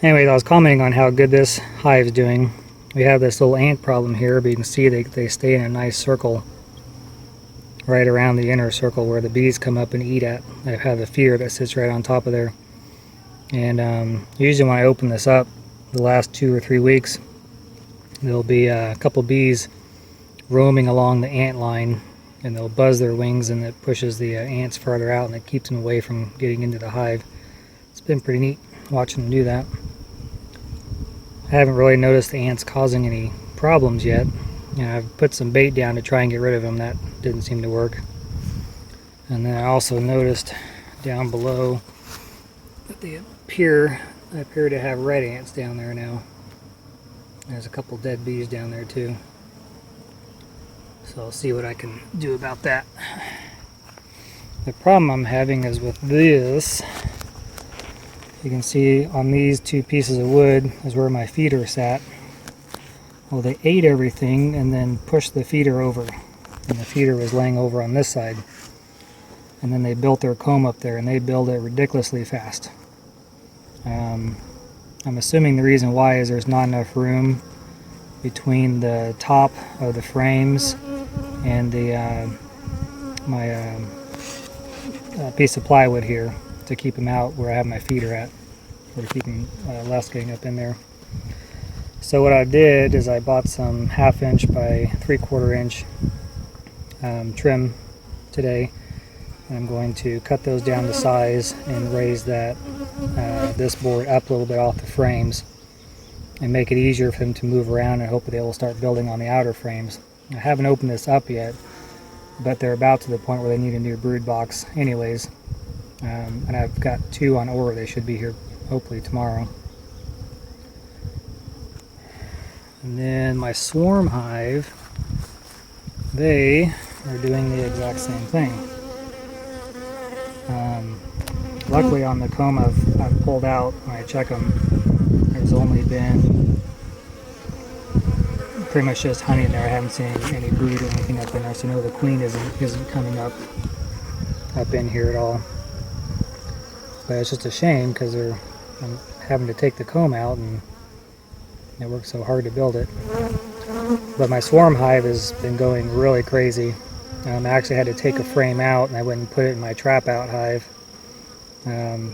Anyways, I was commenting on how good this hive's doing. We have this little ant problem here, but you can see they stay in a nice circle right around the inner circle where the bees come up and eat at. I have a feeder that sits right on top of there. And usually when I open this up the last 2 or 3 weeks, there'll be a couple bees roaming along the ant line, and they'll buzz their wings, and it pushes the ants farther out, and it keeps them away from getting into the hive. It's been pretty neat watching them do that. I haven't really noticed the ants causing any problems yet. I've put some bait down to try and get rid of them. That didn't seem to work. And then I also noticed down below that they appear to have red ants down there now. There's a couple dead bees down there too. So I'll see what I can do about that. The problem I'm having is with this. You can see on these 2 pieces of wood is where my feeder sat. Well, they ate everything and then pushed the feeder over. And the feeder was laying over on this side. And then they built their comb up there, and they build it ridiculously fast. I'm assuming the reason why is there's not enough room between the top of the frames and the my piece of plywood here to keep them out where I have my feeder at, or to keep them less getting up in there. So what I did is I bought some 1/2 inch by 3/4 inch trim today. I'm going to cut those down to size and raise that this board up a little bit off the frames and make it easier for them to move around, and hope that they will start building on the outer frames. I haven't opened this up yet, but they're about to the point where they need a new brood box anyways. And I've got 2 on order. They should be here hopefully tomorrow. And then my swarm hive, they are doing the exact same thing. Luckily on the comb I've pulled out when I check them, there's only been pretty much just honey in there. I haven't seen any brood or anything up in there, so no, the queen isn't coming up in here at all. But it's just a shame because I'm having to take the comb out, and it worked so hard to build it. But my swarm hive has been going really crazy. I actually had to take a frame out, and I went and put it in my trap out hive,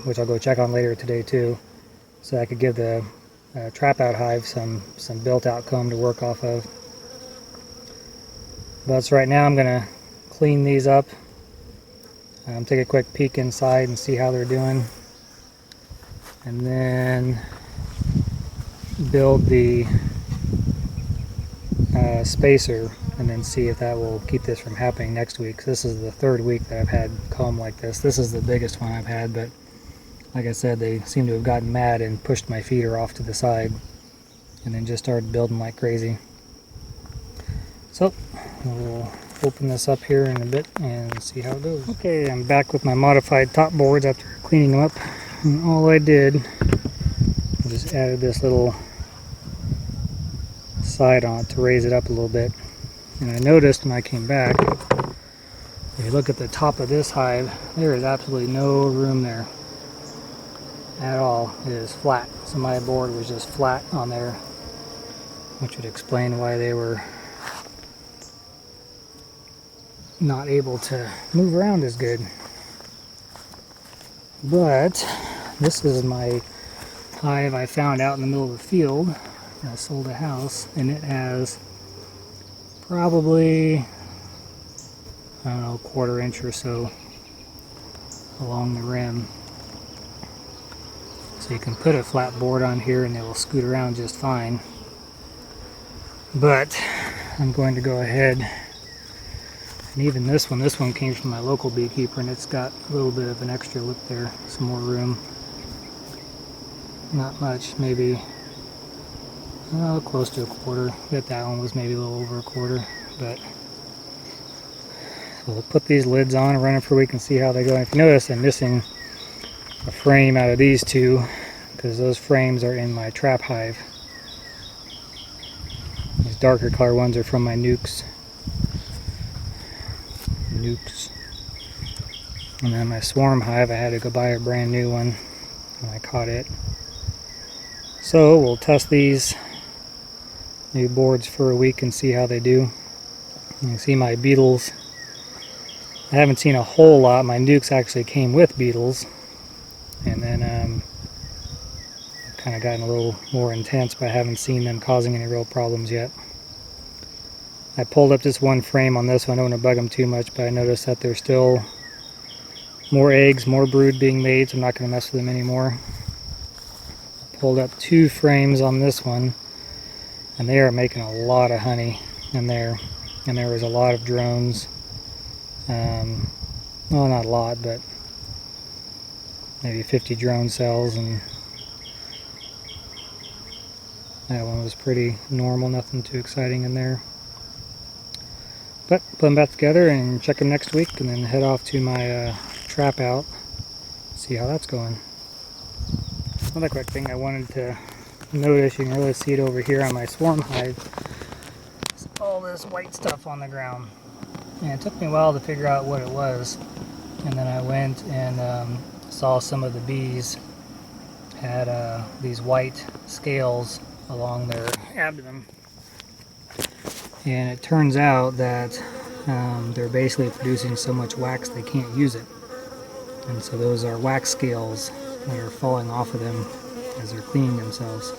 which I'll go check on later today too, so I could give the trap out hive some built out comb to work off of. But so right now I'm gonna clean these up, take a quick peek inside and see how they're doing, and then build the spacer, and then see if that will keep this from happening next week. This is the 3rd week that I've had comb like this. This is the biggest one I've had, but like I said, they seem to have gotten mad and pushed my feeder off to the side and then just started building like crazy. So we'll open this up here in a bit and see how it goes. Okay, I'm back with my modified top boards after cleaning them up, and all I did was just added this little side on it to raise it up a little bit. And I noticed when I came back, if you look at the top of this hive, there is absolutely no room there at all. It is flat. So my board was just flat on there, which would explain why they were not able to move around as good. But this is my hive I found out in the middle of the field. I sold a house, and it has probably, I don't know, 1/4 inch or so along the rim. So you can put a flat board on here and it will scoot around just fine. But I'm going to go ahead, and even this one came from my local beekeeper, and it's got a little bit of an extra lip there, some more room. Not much, maybe close to 1/4. Bet that one was maybe a little over 1/4, but we'll put these lids on and run them for a week and see how they go. And if you notice, I'm missing a frame out of these 2 because those frames are in my trap hive. These darker color ones are from my nukes. And then my swarm hive, I had to go buy a brand new one when I caught it. So we'll test these new boards for a week and see how they do. You can see my beetles. I haven't seen a whole lot. My nukes actually came with beetles, and then I've kind of gotten a little more intense, but I haven't seen them causing any real problems yet. I pulled up just one frame on this one. I don't want to bug them too much, but I noticed that there's still more eggs, more brood being made, so I'm not going to mess with them anymore. Pulled up 2 frames on this one, and they are making a lot of honey in there, and there was a lot of drones. Well, not a lot, but maybe 50 drone cells, and that one was pretty normal, nothing too exciting in there. But put them back together and check them next week, and then head off to my trap out, see how that's going. Another quick thing I wanted to notice, you can really see it over here on my swarm hive, it's all this white stuff on the ground. And it took me a while to figure out what it was. And then I went and saw some of the bees had these white scales along their abdomen. And it turns out that they're basically producing so much wax they can't use it. And so those are wax scales that are falling off of them as they're cleaning themselves.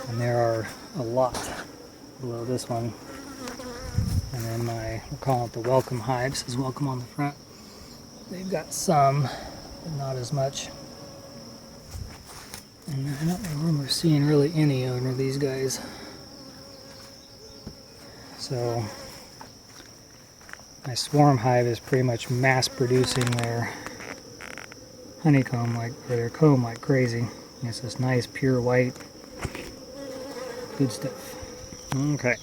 And there are a lot below this one. And then we're calling it the welcome hives. It says welcome on the front. They've got some, but not as much. And I don't remember seeing really any under these guys. So my swarm hive is pretty much mass producing their honeycomb, or their comb, like crazy. And it's this nice pure white, good stuff. Okay,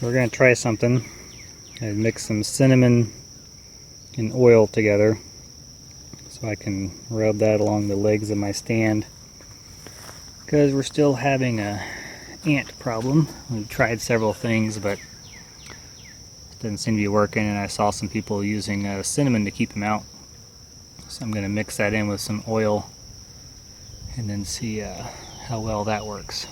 we're gonna try something and mix some cinnamon and oil together so I can rub that along the legs of my stand, because we're still having a ant problem. We've tried several things, but it didn't seem to be working, and I saw some people using cinnamon to keep them out. So I'm going to mix that in with some oil and then see how well that works.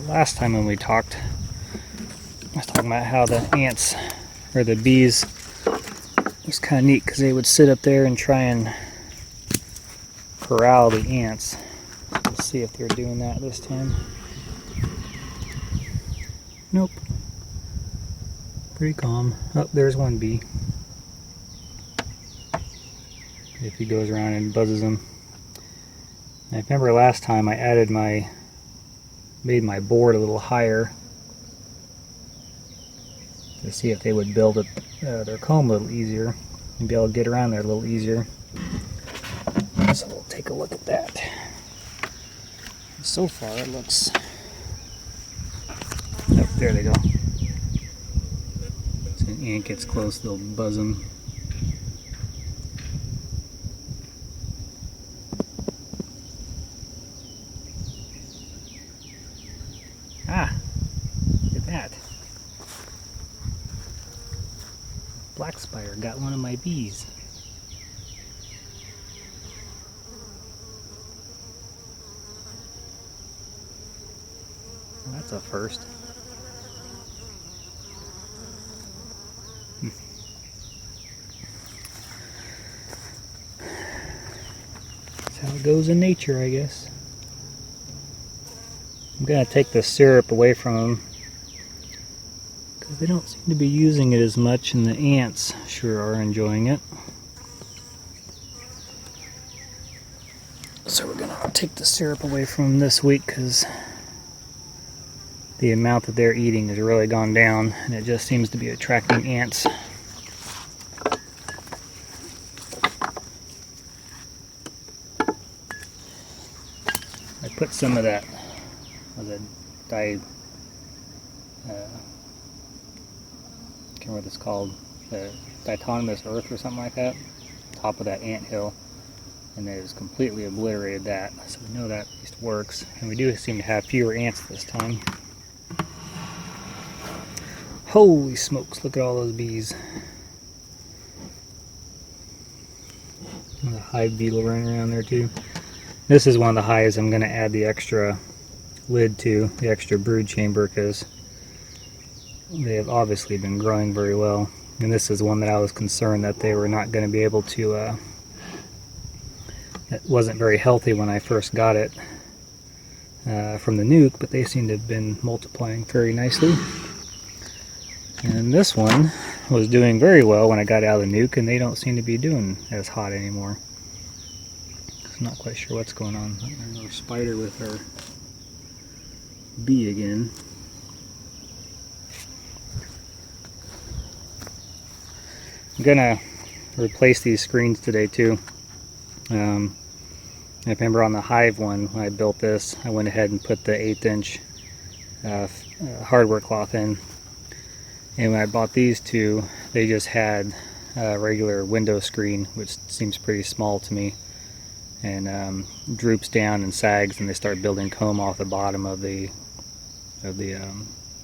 Last time when we talked, I was talking about how the ants, or the bees, it was kind of neat because they would sit up there and try and corral the ants. Let's see if they're doing that this time. Nope. Pretty calm. Oh, there's one bee. If he goes around and buzzes them. I remember last time I made my board a little higher to see if they would build their comb a little easier and be able to get around there a little easier. So we'll take a look at that. So far it looks... Oh, there they go. So an ant gets close, they'll buzz them. Ah, look at that. Black spider got one of my bees. Well, that's a first. That's how it goes in nature, I guess. I'm going to take the syrup away from them because they don't seem to be using it as much, and the ants sure are enjoying it. So we're going to take the syrup away from them this week because the amount that they're eating has really gone down, and it just seems to be attracting ants. I put some of that, can't remember what it's called, the diatonomous earth or something like that, top of that ant hill, and it has completely obliterated that. So we know that at least works, and we do seem to have fewer ants this time. Holy smokes, look at all those bees. The hive beetle running around there too. This is one of the hives I'm going to add the extra lid to, the extra brood chamber, because they have obviously been growing very well. And this is one that I was concerned that they were not going to be able to, it wasn't very healthy when I first got it from the nuke, but they seem to have been multiplying very nicely. And this one was doing very well when I got out of the nuke, and they don't seem to be doing as hot anymore. I'm not quite sure what's going on. Another spider with our bee again. I'm gonna replace these screens today too. I remember on the hive one, when I built this, I went ahead and put the 1/8" hardware cloth in. And when I bought these two, they just had a regular window screen, which seems pretty small to me, and droops down and sags, and they start building comb off the bottom of the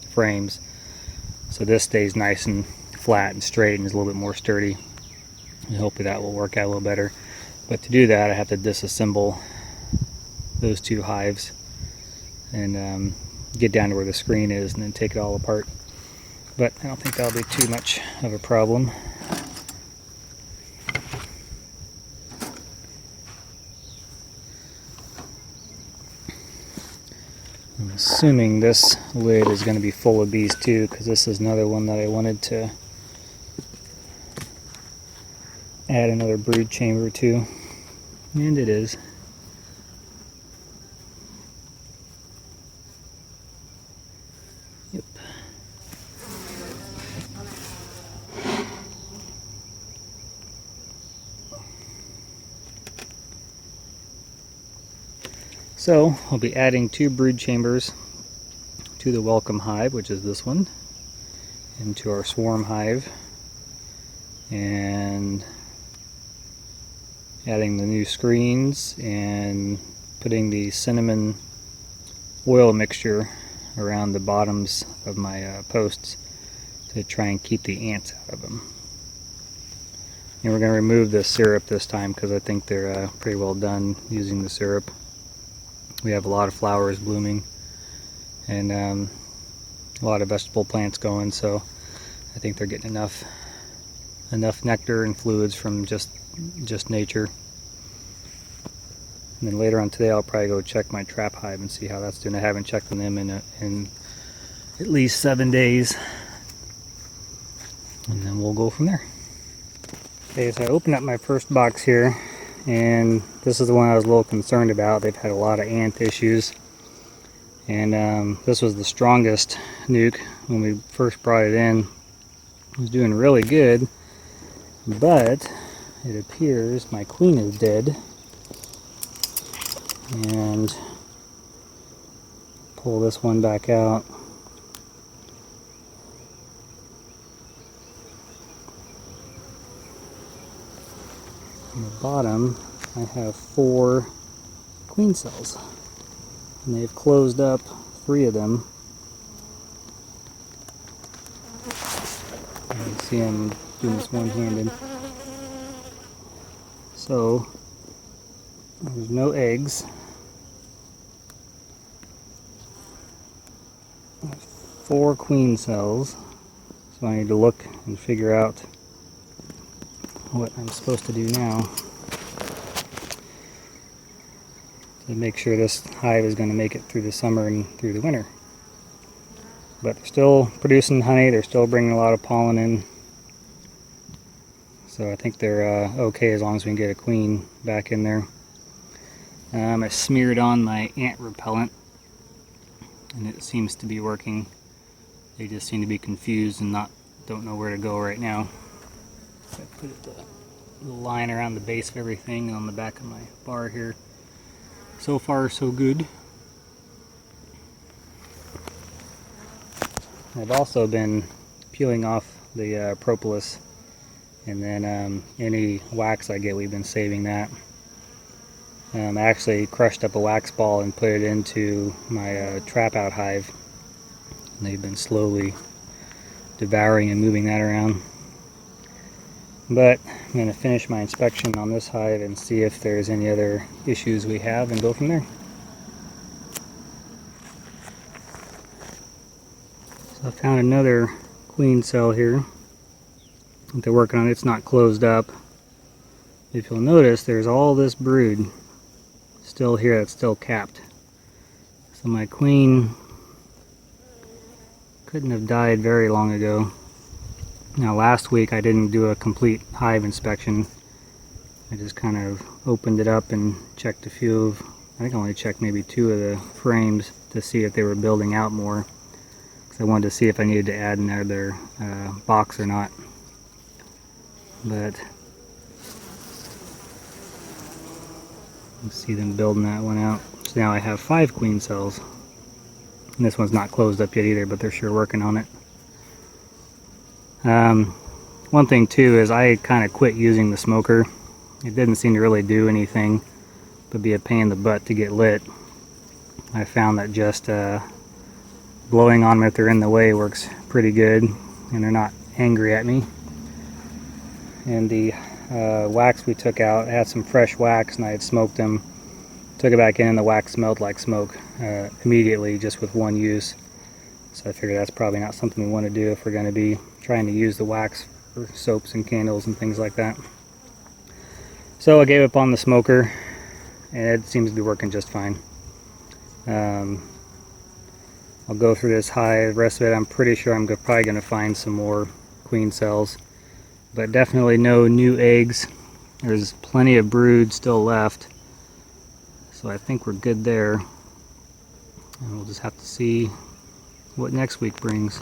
frames. So this stays nice and flat and straight and is a little bit more sturdy, and hopefully that will work out a little better. But to do that, I have to disassemble those two hives and get down to where the screen is and then take it all apart. But I don't think that'll be too much of a problem. I'm assuming this lid is going to be full of bees too, because this is another one that I wanted to add another brood chamber to, and it is. Yep. So I'll be adding 2 brood chambers to the welcome hive, which is this one, into our swarm hive, and adding the new screens and putting the cinnamon oil mixture around the bottoms of my posts to try and keep the ants out of them. And we're going to remove the syrup this time because I think they're pretty well done using the syrup. We have a lot of flowers blooming and a lot of vegetable plants going, so I think they're getting enough nectar and fluids from just nature. And then later on today I'll probably go check my trap hive and see how that's doing. I haven't checked on them in at least 7 days, and then we'll go from there. Okay, so I opened up my first box here, and this is the one I was a little concerned about. They've had a lot of ant issues, and this was the strongest nuke when we first brought it in. It was doing really good, but it appears my queen is dead. And pull this one back out. On the bottom I have 4 queen cells, and they've closed up 3 of them. You can see I'm doing this one-handed. So there's no eggs. There's 4 queen cells, so I need to look and figure out what I'm supposed to do now to make sure this hive is going to make it through the summer and through the winter. But they're still producing honey, they're still bringing a lot of pollen in, so I think they're okay as long as we can get a queen back in there. I smeared on my ant repellent and it seems to be working. They just seem to be confused and don't know where to go right now. So I put the little line around the base of everything and on the back of my bar here. So far so good. I've also been peeling off the propolis, and then any wax I get, we've been saving that. I actually crushed up a wax ball and put it into my trap out hive, and they've been slowly devouring and moving that around. But I'm going to finish my inspection on this hive and see if there's any other issues we have and go from there. So I found another queen cell here that they're working on. It's not closed up. If you'll notice, there's all this brood still here that's still capped. So my queen couldn't have died very long ago. Now last week I didn't do a complete hive inspection. I just kind of opened it up and checked a few of, I think I only checked maybe 2 of the frames to see if they were building out more. Because I wanted to see if I needed to add another box or not. But you see them building that one out. So now I have 5 queen cells. And this one's not closed up yet either, but they're sure working on it. One thing too is I kind of quit using the smoker. It didn't seem to really do anything but be a pain in the butt to get lit. I found that just blowing on them if they're in the way works pretty good and they're not angry at me. And the wax we took out, I had some fresh wax and I had smoked them. Took it back in and the wax smelled like smoke immediately just with one use. So I figured that's probably not something we want to do if we're going to be trying to use the wax for soaps and candles and things like that. So I gave up on the smoker and it seems to be working just fine. I'll go through this hive. The rest of it I'm pretty sure I'm probably going to find some more queen cells. But definitely no new eggs. There's plenty of brood still left. So I think we're good there. And we'll just have to see what next week brings.